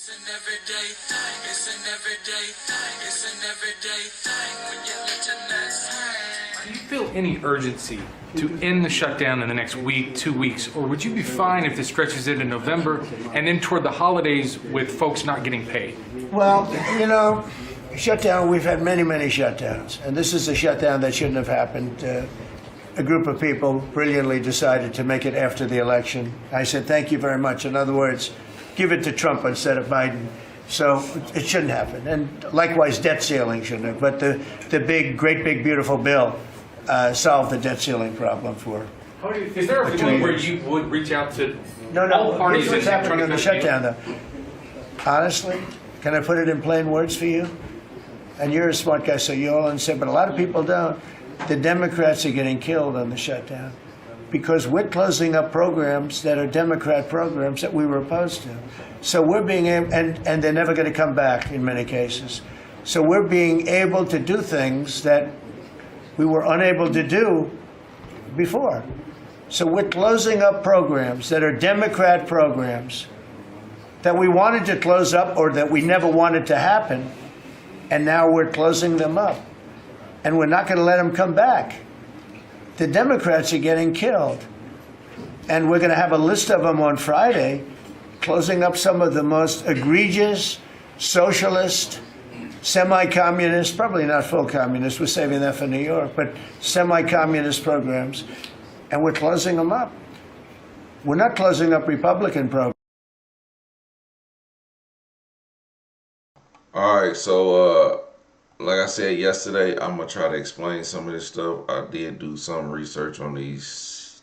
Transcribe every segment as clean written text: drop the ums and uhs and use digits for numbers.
It's an everyday thing. It's an everyday thing. It's an everyday thing when you let your nuts hang. Do you feel any urgency to end the shutdown in the next week, 2 weeks, or would you be fine if this stretches into November and then toward the holidays with folks not getting paid? Well, you know, shutdown, we've had many, many shutdowns, and this is a shutdown that shouldn't have happened. A group of people brilliantly decided to make it after the election. I said, thank you very much. In other words, give it to Trump instead of Biden. So it shouldn't happen. And likewise, debt ceiling shouldn't have. But the big, great big, beautiful bill solved the debt ceiling problem for. Is there a point where you would reach out to No, all parties here's what's and try happening to in the cut a deal? shutdown, though. Honestly, can I put it in plain words for you? And you're a smart guy, so you all understand, but a lot of people don't. The Democrats are getting killed on the shutdown because we're closing up programs that are Democrat programs that we were opposed to. So we're being able, and they're never going to come back in many cases. So we're being able to do things that we were unable to do before. So we're closing up programs that are Democrat programs that we wanted to close up or that we never wanted to happen, and now we're closing them up. And we're not going to let them come back. The Democrats are getting killed. And we're going to have a list of them on Friday, closing up some of the most egregious, socialist, semi-communist, probably not full communist, we're saving that for New York, but semi-communist programs, and we're closing them up. We're not closing up Republican programs. All right, so like I said yesterday, I'm gonna try to explain some of this stuff. I did do some research on these.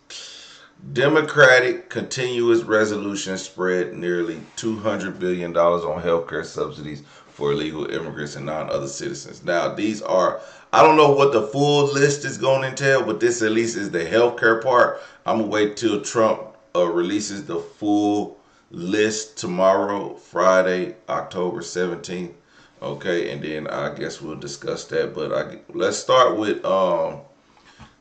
Democratic continuous resolution spread nearly $200 billion on healthcare subsidies for illegal immigrants and non-other citizens. Now, these are, I don't know what the full list is going to entail, but this at least is the healthcare part. I'm gonna wait till Trump releases the full list tomorrow, Friday, October 17th. Okay, and then I guess we'll discuss that. But let's start with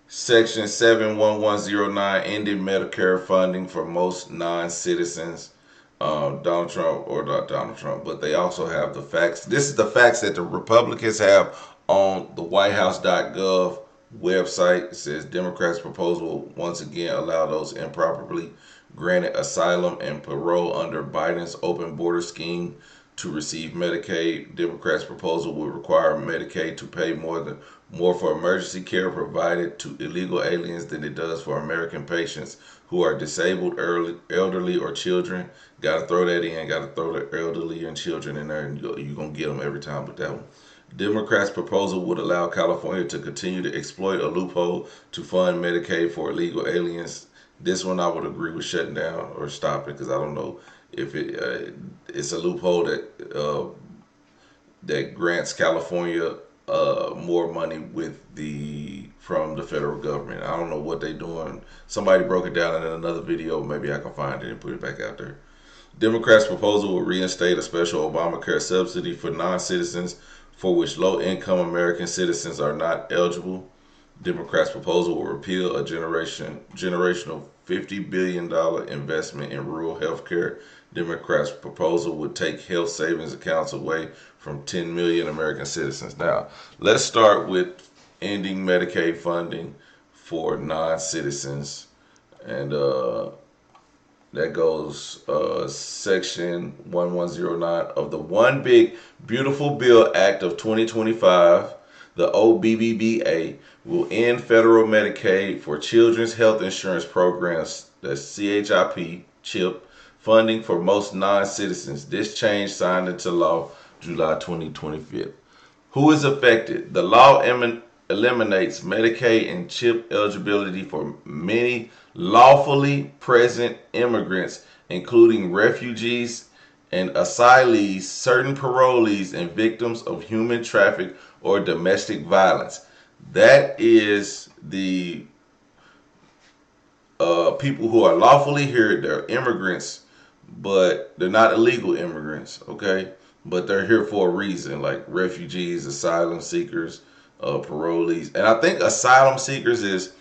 Section 71109, ending Medicare funding for most non-citizens. Donald Trump, or not Donald Trump, but they also have the facts. This is the facts that the Republicans have on the whitehouse.gov website. It says Democrats' proposal will once again allow those improperly granted asylum and parole under Biden's open border scheme to receive Medicaid. Democrats' proposal would require Medicaid to pay more for emergency care provided to illegal aliens than it does for American patients who are disabled, elderly, or children. Got to throw that in. Got to throw the elderly and children in there, and you're going to get them every time with that one. Democrats' proposal would allow California to continue to exploit a loophole to fund Medicaid for illegal aliens. This one I would agree with shutting down or stopping, because I don't know if it's a loophole that grants California more money from the federal government. I don't know what they're doing. Somebody broke it down in another video. Maybe I can find it and put it back out there. Democrats' proposal will reinstate a special Obamacare subsidy for non-citizens for which low-income American citizens are not eligible. Democrats' proposal will repeal a generational $50 billion investment in rural health care. Democrats' proposal would take health savings accounts away from 10 million American citizens. Now, let's start with ending Medicaid funding for non-citizens. And that goes Section 1109 of the One Big Beautiful Bill Act of 2025. The OBBBA will end federal Medicaid for children's health insurance programs, that's CHIP, funding for most non-citizens. This change signed into law July 2025. Who is affected? The law eliminates Medicaid and CHIP eligibility for many lawfully present immigrants, including refugees and asylees, certain parolees, and victims of human trafficking or domestic violence. That is the people who are lawfully here. They're immigrants, but they're not illegal immigrants, okay? But they're here for a reason, like refugees, asylum seekers, parolees. And I think asylum seekers is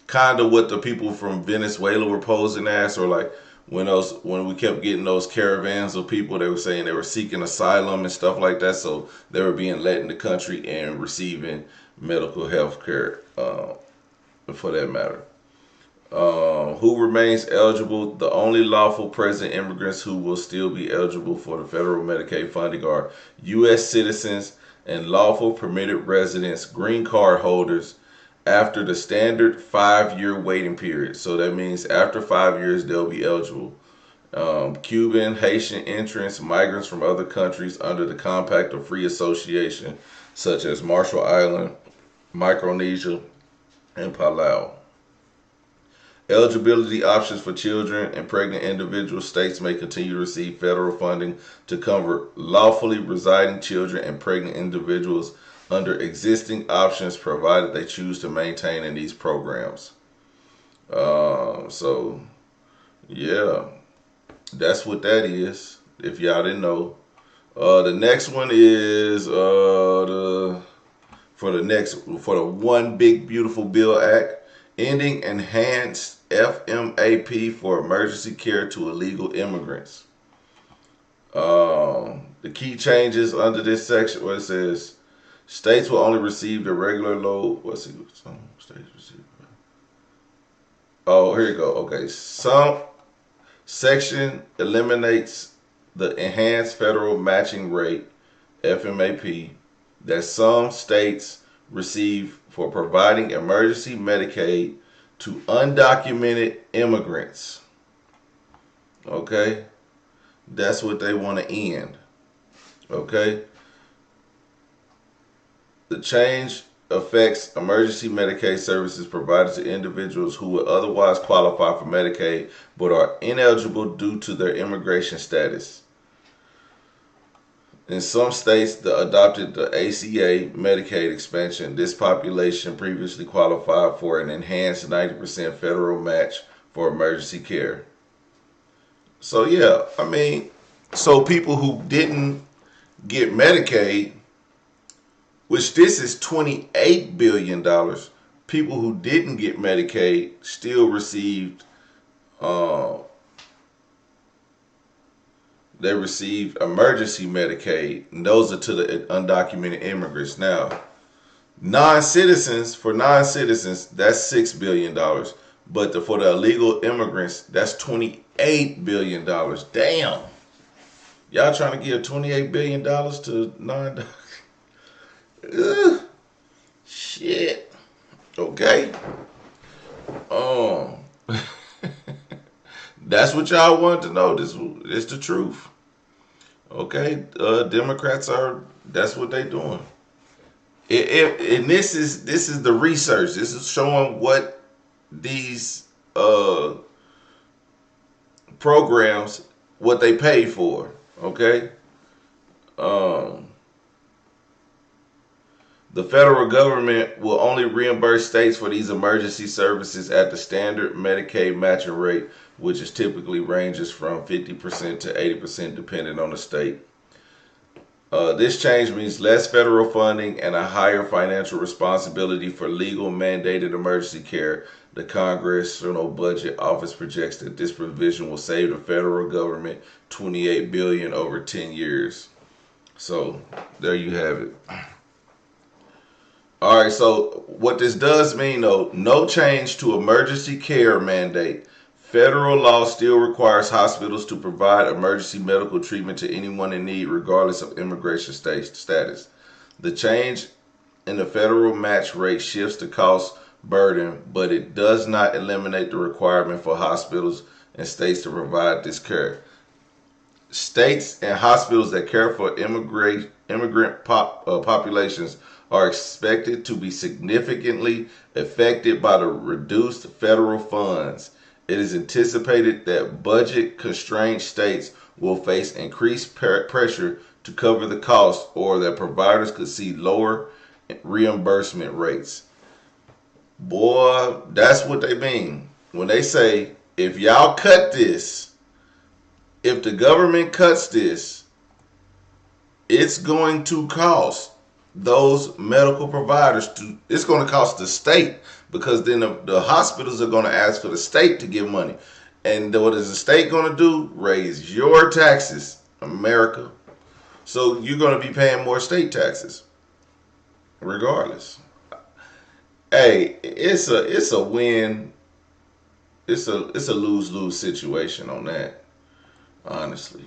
kind of what the people from Venezuela were posing as, or like when we kept getting those caravans of people, they were saying they were seeking asylum and stuff like that, so they were being let in the country and receiving medical health care, for that matter. Who remains eligible? The only lawful present immigrants who will still be eligible for the federal Medicaid funding are U.S. citizens and lawful permitted residents, green card holders, after the standard 5-year waiting period. So that means after 5 years, they'll be eligible. Cuban, Haitian entrants, migrants from other countries under the Compact of Free Association, such as Marshall Island, Micronesia, and Palau. Eligibility options for children and pregnant individuals. States may continue to receive federal funding to cover lawfully residing children and pregnant individuals under existing options, provided they choose to maintain in these programs. So, yeah, that's what that is, if y'all didn't know. The next one is for the One Big Beautiful Bill Act, ending enhanced FMAP for emergency care to illegal immigrants. The key changes under this section, where it says states will only receive the regular load. Some states receive. Oh, here you go. Okay, some section eliminates the enhanced federal matching rate (FMAP) that some states receive for providing emergency Medicaid to undocumented immigrants. Okay? That's what they want to end. Okay? The change affects emergency Medicaid services provided to individuals who would otherwise qualify for Medicaid but are ineligible due to their immigration status. In some states that adopted the ACA Medicaid expansion, this population previously qualified for an enhanced 90% federal match for emergency care. So yeah, I mean, so people who didn't get Medicaid, which this is $28 billion, people who didn't get Medicaid still received they received emergency Medicaid, and those are to the undocumented immigrants. Now, non-citizens, that's $6 billion. But for the illegal immigrants, that's $28 billion. Damn. Y'all trying to give $28 billion to non-documented? Shit. Okay. That's what y'all wanted to know. This is the truth. Okay, Democrats that's what they doing. And this is the research. This is showing what these programs, what they pay for. Okay. The federal government will only reimburse states for these emergency services at the standard Medicaid matching rate, which is typically ranges from 50% to 80% depending on the state. This change means less federal funding and a higher financial responsibility for legal mandated emergency care. The Congressional Budget Office projects that this provision will save the federal government $28 billion over 10 years. So there you have it. All right, so what this does mean, though, no change to emergency care mandate. Federal law still requires hospitals to provide emergency medical treatment to anyone in need, regardless of immigration status. The change in the federal match rate shifts the cost burden, but it does not eliminate the requirement for hospitals and states to provide this care. States and hospitals that care for immigrant populations are expected to be significantly affected by the reduced federal funds. It is anticipated that budget-constrained states will face increased pressure to cover the cost, or that providers could see lower reimbursement rates. Boy, that's what they mean when they say, if y'all cut this, if the government cuts this, it's going to cost those medical providers it's going to cost the state, because then the hospitals are going to ask for the state to give money. And what is the state going to do? Raise your taxes, America. So you're going to be paying more state taxes, regardless. Hey, it's a win. It's a lose-lose situation on that. Honestly,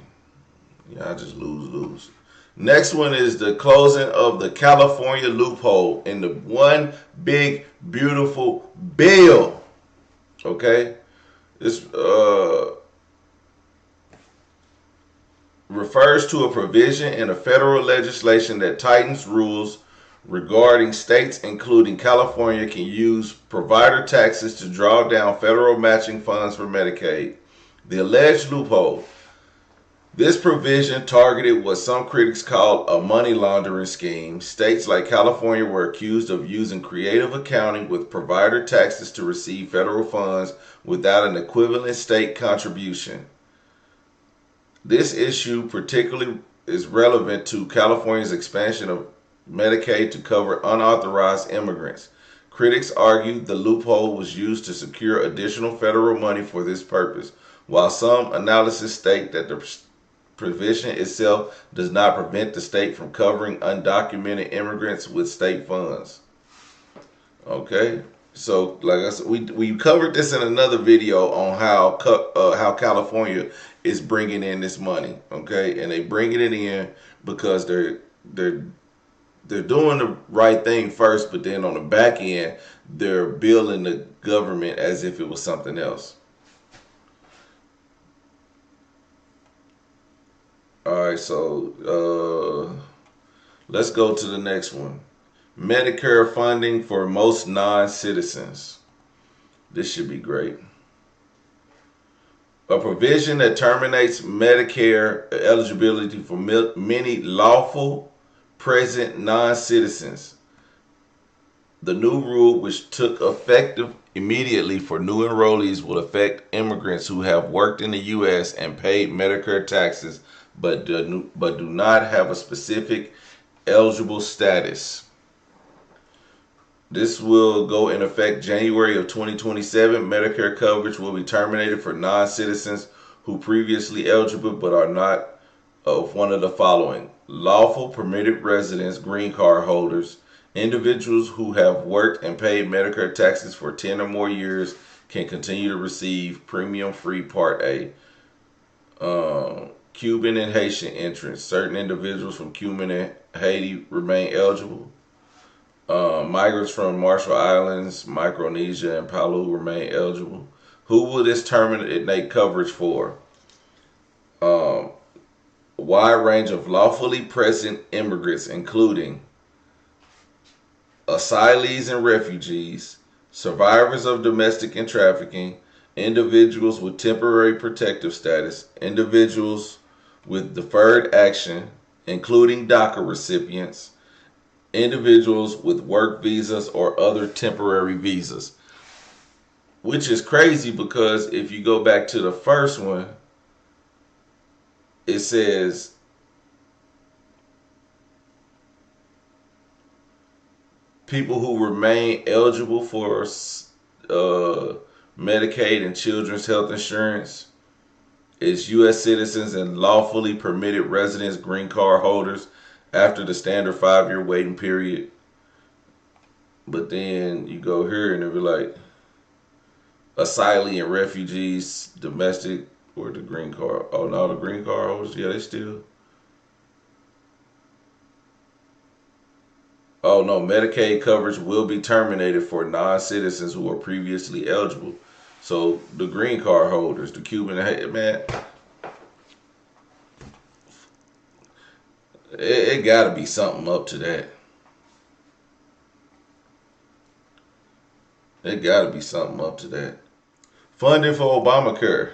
yeah, I just lose-lose. Next one is the closing of the California loophole in the one big beautiful bill. Okay, this refers to a provision in a federal legislation that tightens rules regarding states, including California, can use provider taxes to draw down federal matching funds for Medicaid. The alleged loophole. This provision targeted what some critics call a money laundering scheme. States like California were accused of using creative accounting with provider taxes to receive federal funds without an equivalent state contribution. This issue particularly is relevant to California's expansion of Medicaid to cover unauthorized immigrants. Critics argued the loophole was used to secure additional federal money for this purpose, while some analysis state that the provision itself does not prevent the state from covering undocumented immigrants with state funds. Okay, so like I said, we covered this in another video on how California is bringing in this money. Okay, and they bringing it in because they're doing the right thing first, but then on the back end they're billing the government as if it was something else. All right, so let's go to the next one. Medicare funding for most non-citizens. This should be great. A provision that terminates Medicare eligibility for many lawful present non-citizens. The new rule, which took effect immediately for new enrollees, will affect immigrants who have worked in the U.S. and paid Medicare taxes but do not have a specific eligible status. This will go in effect January of 2027. Medicare coverage will be terminated for non-citizens who previously eligible but are not of one of the following: lawful permitted residents, green card holders, individuals who have worked and paid Medicare taxes for 10 or more years can continue to receive premium-free Part A. Cuban and Haitian entrants. Certain individuals from Cuba and Haiti remain eligible. Migrants from Marshall Islands, Micronesia, and Palau remain eligible. Who will this terminate coverage for? A wide range of lawfully present immigrants, including asylees and refugees, survivors of domestic and trafficking, individuals with temporary protective status, individuals with deferred action, including DACA recipients, individuals with work visas or other temporary visas. Which is crazy because if you go back to the first one, it says people who remain eligible for Medicaid and children's health insurance is U.S. citizens and lawfully permitted residents, green card holders, after the standard 5-year waiting period. But then you go here and it'll be like asylee and refugees, domestic, or the green card. Oh no, the green card holders, yeah, they still. Oh no, Medicaid coverage will be terminated for non-citizens who are previously eligible. So the green card holders, the Cuban, man, it got to be something up to that. It got to be something up to that. Funding for Obamacare.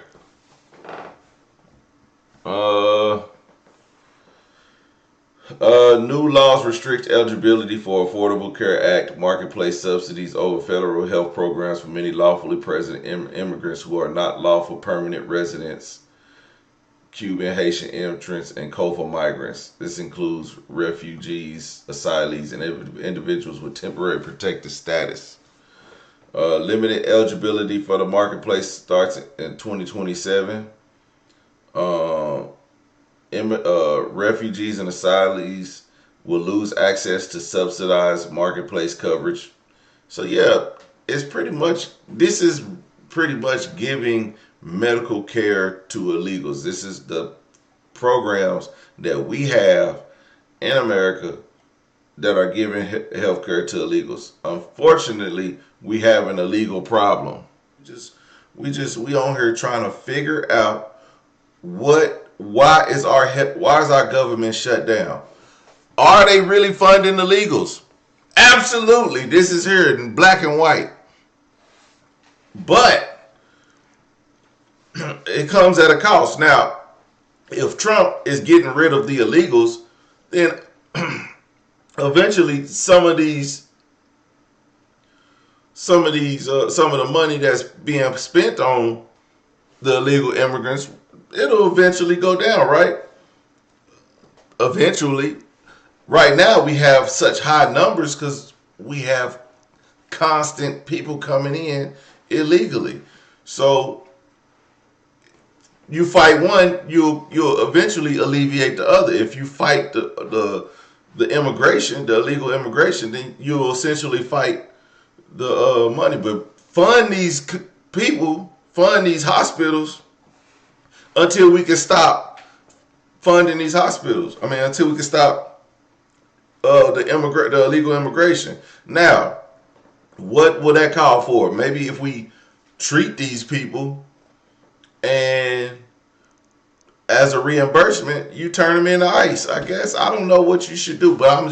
New laws restrict eligibility for Affordable Care Act marketplace subsidies over federal health programs for many lawfully present immigrants who are not lawful permanent residents, Cuban, Haitian entrants, and COFA migrants. This includes refugees, asylees, and individuals with temporary protected status. Limited eligibility for the marketplace starts in 2027. Refugees and asylees will lose access to subsidized marketplace coverage. So yeah, this is pretty much giving medical care to illegals. This is the programs that we have in America that are giving health care to illegals. Unfortunately, we have an illegal problem. We on here trying to figure out why is our government shut down? Are they really funding illegals? Absolutely. This is here in black and white. But it comes at a cost. Now, if Trump is getting rid of the illegals, then eventually some of the money that's being spent on the illegal immigrants, it'll eventually go down, right? Eventually. Right now we have such high numbers because we have constant people coming in illegally. So you fight one, you'll eventually alleviate the other. If you fight the immigration, the illegal immigration, then you'll essentially fight the money. But fund these people, fund these hospitals until we can stop funding these hospitals. I mean, until we can stop the illegal immigration. Now, what will that call for? Maybe if we treat these people and as a reimbursement, you turn them into ICE. I guess I don't know what you should do, but I'm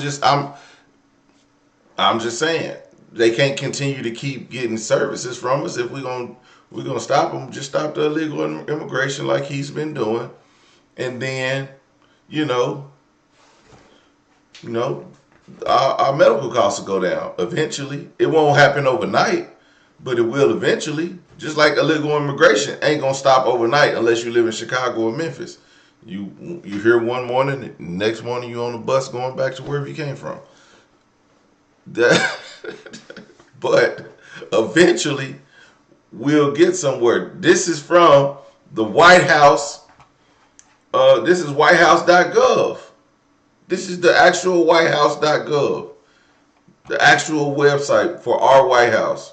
just saying they can't continue to keep getting services from us. If we're gonna stop them, just stop the illegal immigration like he's been doing, and then our medical costs will go down eventually. It won't happen overnight, but it will eventually. Just like illegal immigration ain't gonna stop overnight unless you live in Chicago or Memphis. You here one morning, next morning you on the bus going back to wherever you came from. But eventually we'll get somewhere. This is from the White House. This is whitehouse.gov. This is the actual whitehouse.gov. The actual website for our White House.